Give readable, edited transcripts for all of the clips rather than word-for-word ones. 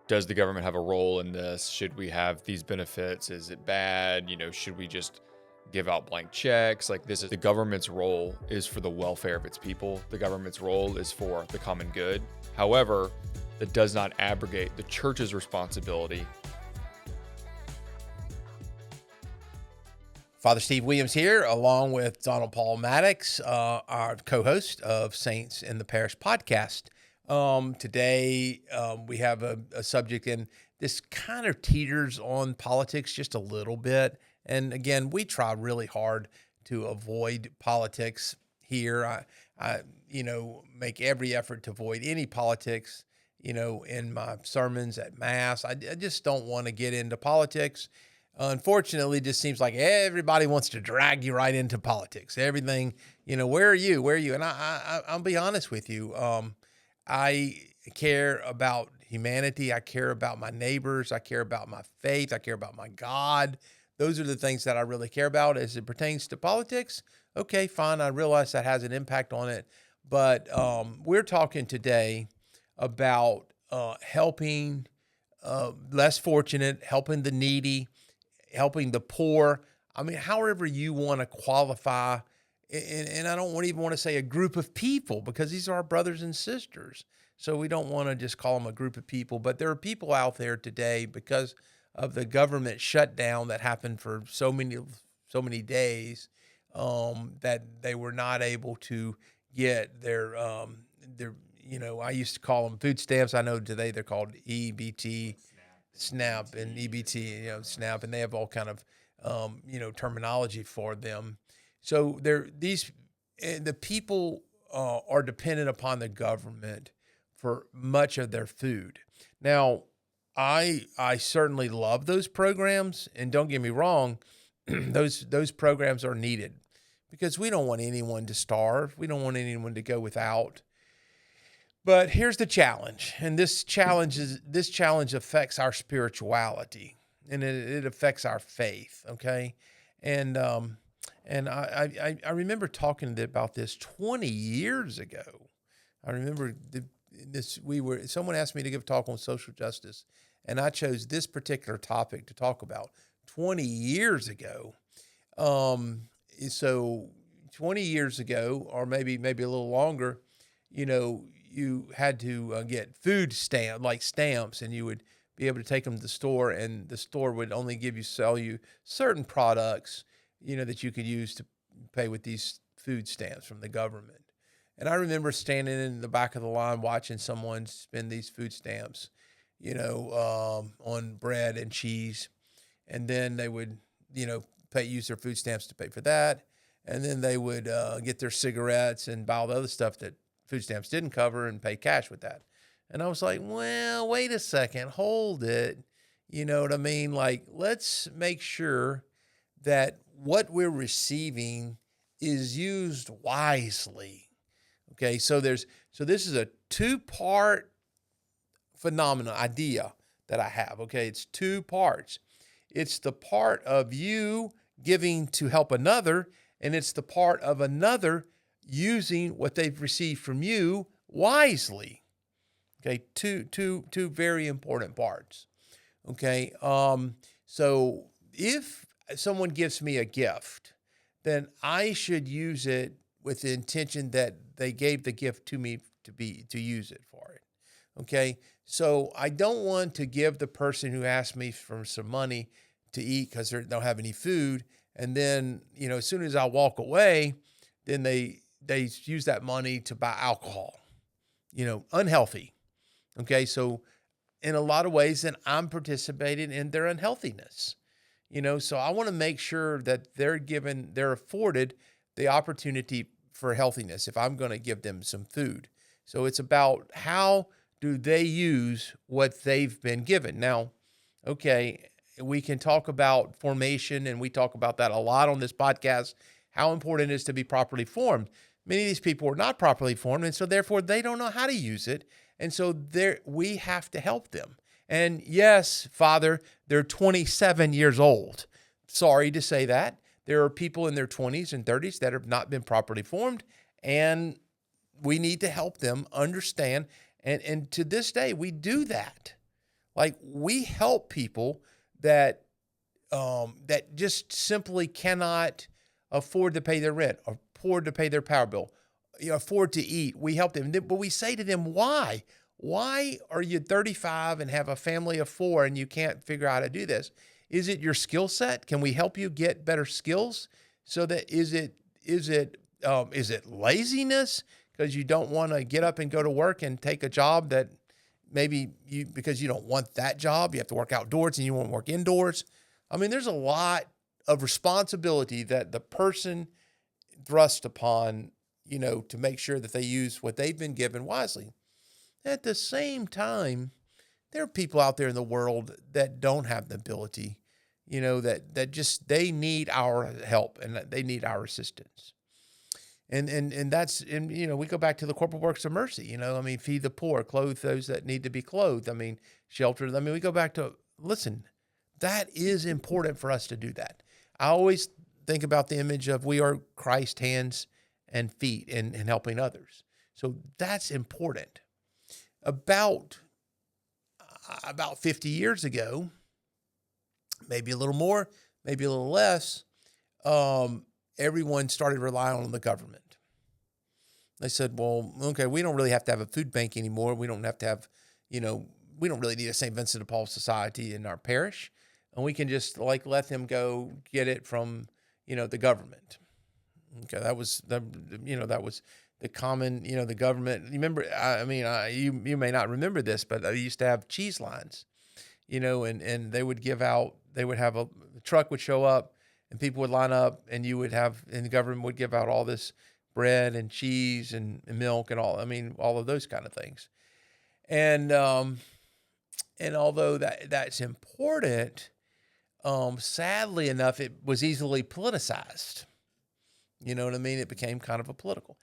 does the government have a role in this? Should we have these benefits? Is it bad? Should we just give out blank checks? Like, this is the government's role is for the welfare of its people. The government's role is for the common good. However, that does not abrogate the church's responsibility. Father Steve Williams here, along with Donald Paul Maddox, our co-host of Saints in the Parish podcast. Today, we have a subject, and this kind of teeters on politics just a little bit. And again, we try really hard to avoid politics here. I make every effort to avoid any politics, in my sermons at Mass. I just don't want to get into politics. Unfortunately, it just seems like everybody wants to drag you right into politics. Everything, where are you? Where are you? And I'll be honest with you. I care about humanity. I care about my neighbors. I care about my faith. I care about my God. Those are the things that I really care about as it pertains to politics. Okay, fine. I realize that has an impact on it. But we're talking today about helping less fortunate, helping the needy, helping the poor. I mean, however you want to qualify, and I don't even want to say a group of people, because these are our brothers and sisters. So we don't want to just call them a group of people, but there are people out there today because of the government shutdown that happened for so many days, that they were not able to get their I used to call them food stamps. I know today they're called EBT. SNAP and EBT, SNAP, and they have all kind of, terminology for them. So the people are dependent upon the government for much of their food. Now, I certainly love those programs, and don't get me wrong, those programs are needed because we don't want anyone to starve. We don't want anyone to go without. But here's the challenge, and this challenge affects our spirituality, and it affects our faith. Okay, and I remember talking about this 20 years ago. I remember someone asked me to give a talk on social justice, and I chose this particular topic to talk about 20 years ago. So 20 years ago, or maybe a little longer, you had to get food stamps, and you would be able to take them to the store, and the store would only sell you certain products, that you could use to pay with these food stamps from the government. And I remember standing in the back of the line watching someone spend these food stamps, on bread and cheese. And then they would, use their food stamps to pay for that. And then they would get their cigarettes and buy all the other stuff that food stamps didn't cover and pay cash with that. And I was like, well, wait a second, hold it. You know what I mean? Like, let's make sure that what we're receiving is used wisely. Okay, so this is a two-part idea that I have. Okay, it's two parts. It's the part of you giving to help another, and it's the part of another using what they've received from you wisely. Okay, two very important parts. Okay, so if someone gives me a gift, then I should use it with the intention that they gave the gift to me to use it for it. Okay, so I don't want to give the person who asked me for some money to eat because they don't have any food, and then as soon as I walk away, then they use that money to buy alcohol, unhealthy. Okay, so in a lot of ways, then I'm participating in their unhealthiness. So I want to make sure that they're afforded the opportunity for healthiness if I'm going to give them some food. So it's about how do they use what they've been given. Now, okay, we can talk about formation, and we talk about that a lot on this podcast, how important it is to be properly formed. Many of these people are not properly formed, and so therefore they don't know how to use it. And so we have to help them. And yes, Father, they're 27 years old. Sorry to say that. There are people in their 20s and 30s that have not been properly formed, and we need to help them understand. And to this day, we do that. Like we help people that that just simply cannot afford to pay their rent, or afford to pay their power bill, afford to eat. We help them, but we say to them, why? Why are you 35 and have a family of 4 and you can't figure out how to do this? Is it your skill set? Can we help you get better skills? So that is it laziness because you don't want to get up and go to work and take a job that maybe you, because you don't want that job, you have to work outdoors and you won't work indoors. I mean, there's a lot of responsibility that the person thrust upon, to make sure that they use what they've been given wisely. At the same time, there are people out there in the world that don't have the ability, that just, they need our help and they need our assistance. And that's, and we go back to the corporate works of mercy, I mean, feed the poor, clothe those that need to be clothed. I mean, shelter. I mean, we go back to, listen, that is important for us to do that. I always think about the image of we are Christ's hands and feet and helping others. So that's important. About 50 years ago, maybe a little more, maybe a little less, everyone started relying on the government. They said, well, okay, we don't really have to have a food bank anymore. We don't have to have, we don't really need a St. Vincent de Paul Society in our parish. And we can just let them go get it from, the government. Okay. That was the common, the government. You remember, you may not remember this, but they used to have cheese lines, and they would have a truck would show up and people would line up and and the government would give out all this bread and cheese and milk and all of those kind of things. And although that's important, sadly enough, it was easily politicized. You know what I mean? It became kind of a political.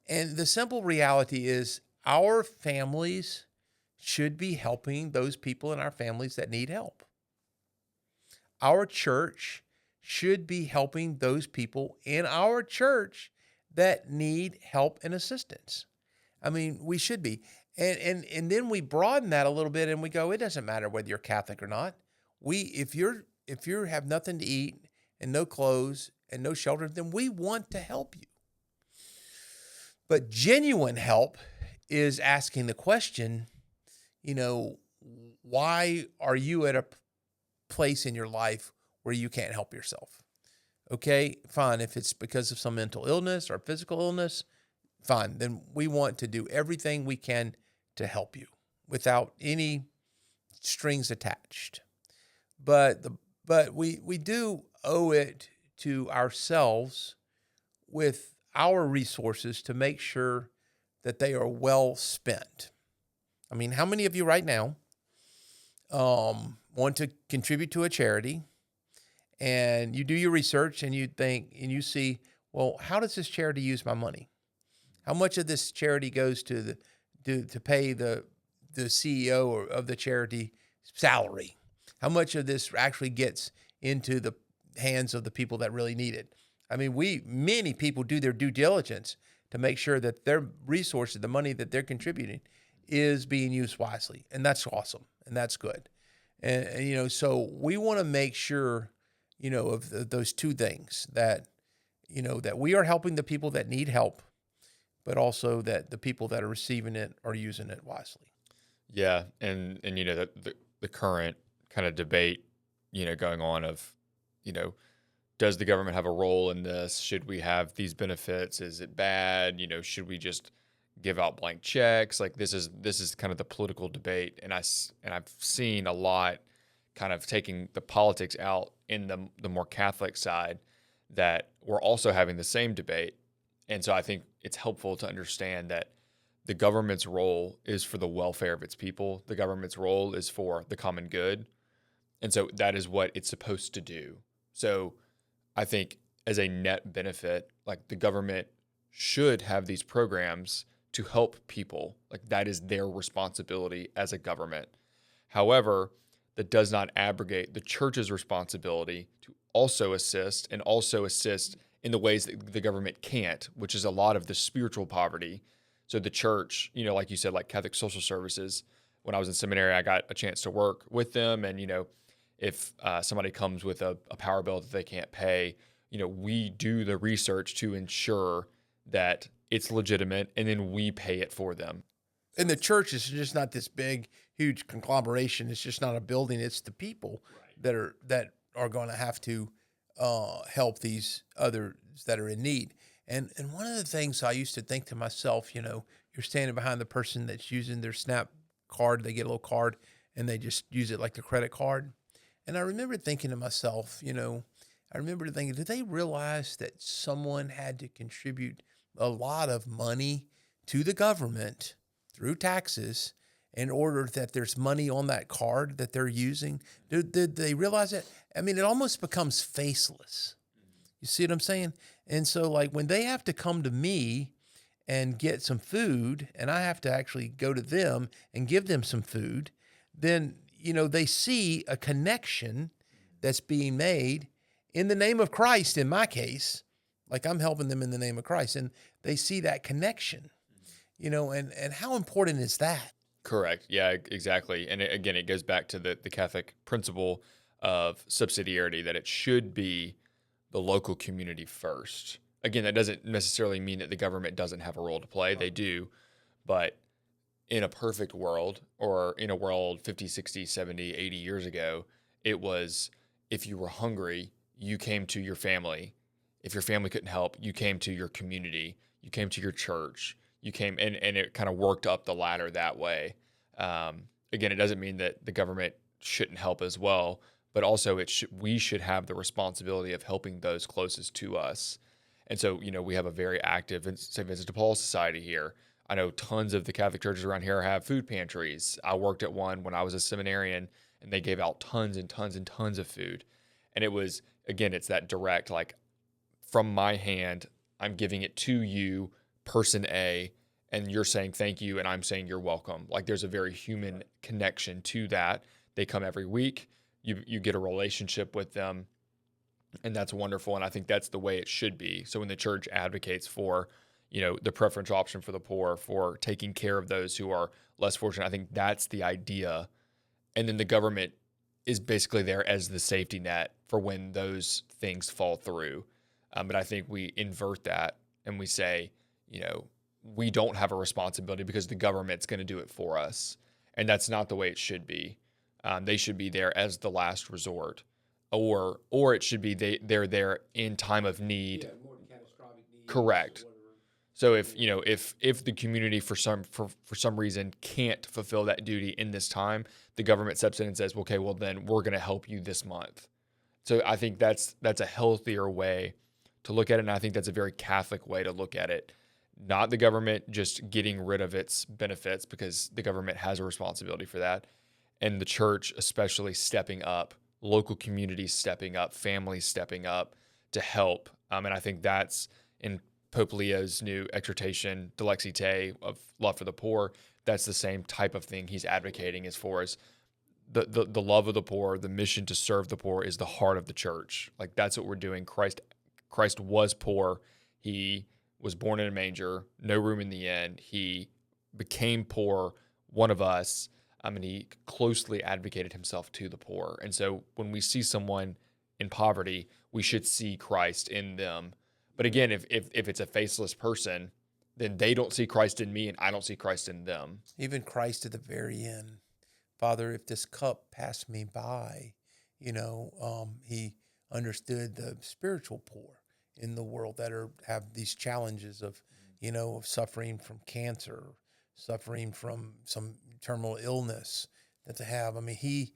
And the simple reality is our families should be helping those people in our families that need help. Our church should be helping those people in our church that need help and assistance. I mean, we should be. And then we broaden that a little bit and we go, it doesn't matter whether you're Catholic or not. If you have nothing to eat and no clothes and no shelter, then we want to help you. But genuine help is asking the question, why are you at a place in your life where you can't help yourself? Okay, fine. If it's because of some mental illness or physical illness, fine. Then we want to do everything we can to help you without any strings attached. But we do owe it to ourselves with our resources to make sure that they are well spent. I mean, how many of you right now want to contribute to a charity and you do your research and you think and you see, well, how does this charity use my money? How much of this charity goes to pay the CEO of the charity salary? How much of this actually gets into the hands of the people that really need it? I mean, many people do their due diligence to make sure that their resources, the money that they're contributing, is being used wisely. And that's awesome. And that's good. And so we want to make sure, of those two things, that, that we are helping the people that need help, but also that the people that are receiving it are using it wisely. Yeah. And the current kind of debate, going on of, does the government have a role in this? Should we have these benefits? Is it bad? Should we just give out blank checks? Like this is kind of the political debate. And I've seen a lot kind of taking the politics out in the more Catholic side, that we're also having the same debate. And so I think it's helpful to understand that the government's role is for the welfare of its people. The government's role is for the common good. And so that is what it's supposed to do. So I think as a net benefit, like the government should have these programs to help people. Like that is their responsibility as a government. However, that does not abrogate the church's responsibility to also assist in the ways that the government can't, which is a lot of the spiritual poverty. So the church, like you said, like Catholic social services, when I was in seminary, I got a chance to work with them. And, if somebody comes with a power bill that they can't pay, we do the research to ensure that it's legitimate, and then we pay it for them. And the church is just not this big, huge conglomeration. It's just not a building. It's the people that are going to have to help these others that are in need. And one of the things I used to think to myself, you're standing behind the person that's using their SNAP card. They get a little card and they just use it like the credit card. And I remember thinking to myself, did they realize that someone had to contribute a lot of money to the government through taxes in order that there's money on that card that they're using? Did they realize that? I mean, it almost becomes faceless. You see what I'm saying? And so, like, when they have to come to me and get some food, and I have to actually go to them and give them some food, then, they see a connection that's being made in the name of Christ, in my case. Like, I'm helping them in the name of Christ, and they see that connection, and how important is that? Correct. Yeah, exactly. And again, it goes back to the Catholic principle of subsidiarity, that it should be the local community first. Again, that doesn't necessarily mean that the government doesn't have a role to play. They do. But in a perfect world, or in a world 50, 60, 70, 80 years ago, it was, if you were hungry, you came to your family. If your family couldn't help, you came to your community. You came to your church. You came, and it kind of worked up the ladder that way. Again, it doesn't mean that the government shouldn't help as well, but also we should have the responsibility of helping those closest to us. And so, we have a very active St. Vincent de Paul Society here. I know tons of the Catholic churches around here have food pantries. I worked at one when I was a seminarian, and they gave out tons and tons and tons of food. And it was, again, it's that direct, like, from my hand, I'm giving it to you, person A, and you're saying thank you, and I'm saying you're welcome. Like, there's a very human connection to that. They come every week. You get a relationship with them, and that's wonderful. And I think that's the way it should be. So when the church advocates for, the preferential option for the poor, for taking care of those who are less fortunate, I think that's the idea. And then the government is basically there as the safety net for when those things fall through. But I think we invert that and we say, we don't have a responsibility because the government's going to do it for us. And that's not the way it should be. They should be there as the last resort, or it should be they're there in time of need. Yeah, more catastrophic need. Correct. So if the community for some reason can't fulfill that duty in this time, the government steps in and says, okay, well then we're going to help you this month. So I think that's a healthier way to look at it, and I think that's a very Catholic way to look at it. Not the government just getting rid of its benefits, because the government has a responsibility for that, and the church especially stepping up, local communities stepping up, families stepping up to help. And I think that's in Pope Leo's new exhortation, Dilexi Te, of love for the poor. That's the same type of thing he's advocating as far as the love of the poor, the mission to serve the poor is the heart of the church. Like, that's what we're doing. Christ was poor. He was born in a manger, no room in the inn. He became poor, one of us. And he closely advocated himself to the poor. And so when we see someone in poverty, we should see Christ in them. But again, if it's a faceless person, then they don't see Christ in me, and I don't see Christ in them. Even Christ at the very end, Father, if this cup passed me by, he understood the spiritual poor in the world that have these challenges of, of suffering from cancer, suffering from some terminal illness that they have. I mean, he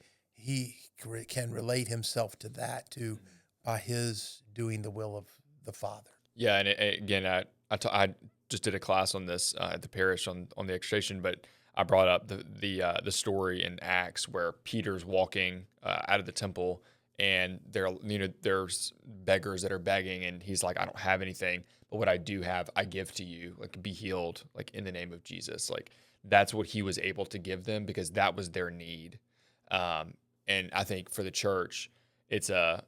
can relate himself to that too, by his doing the will of the Father. Yeah, and again, I just did a class on this at the Parish on the exhortation, but I brought up the story in Acts where Peter's walking out of the temple, and there's beggars that are begging, and he's like, I don't have anything, but what I do have, I give to you. Like, be healed, like, in the name of Jesus. Like, that's what he was able to give them, because that was their need. And I think for the church, it's a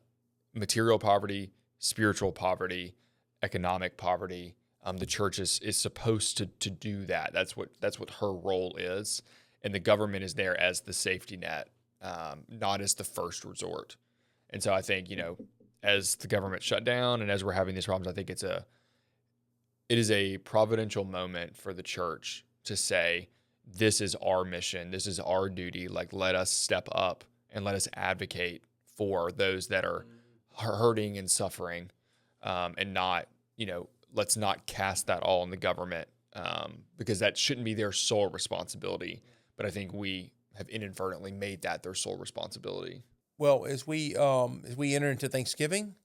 material poverty, spiritual poverty, economic poverty. The church is supposed to do that. That's what her role is. and the government is there as the safety net, not as the first resort. And so I think, as the government shut down and as we're having these problems, I think it is a providential moment for the church to say, this is our mission, this is our duty. Like, let us step up and let us advocate for those that are hurting and suffering, and not, let's not cast that all on the government, because that shouldn't be their sole responsibility. But I think we have inadvertently made that their sole responsibility. Well, as we enter into Thanksgiving,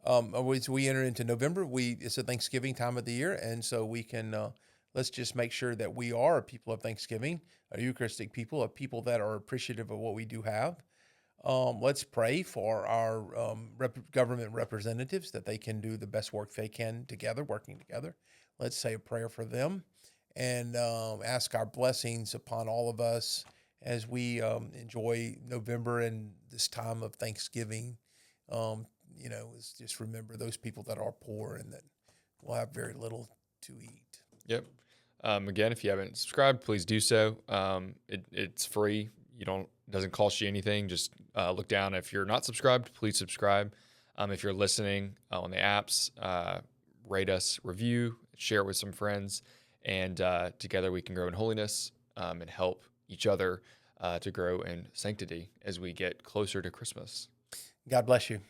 or as we enter into November, it's a Thanksgiving time of the year, and so we can let's just make sure that we are a people of Thanksgiving, a Eucharistic people, a people that are appreciative of what we do have. Let's pray for our government representatives that they can do the best work they can together, working together. Let's say a prayer for them and ask our blessings upon all of us as we enjoy November and this time of Thanksgiving. Is just remember those people that are poor and that will have very little to eat. Yep. Again, if you haven't subscribed, please do so. It's free. It doesn't cost you anything. Just look down. If you're not subscribed, please subscribe. If you're listening on the apps, rate us, review, share it with some friends, and together we can grow in holiness and help each other to grow in sanctity as we get closer to Christmas. God bless you.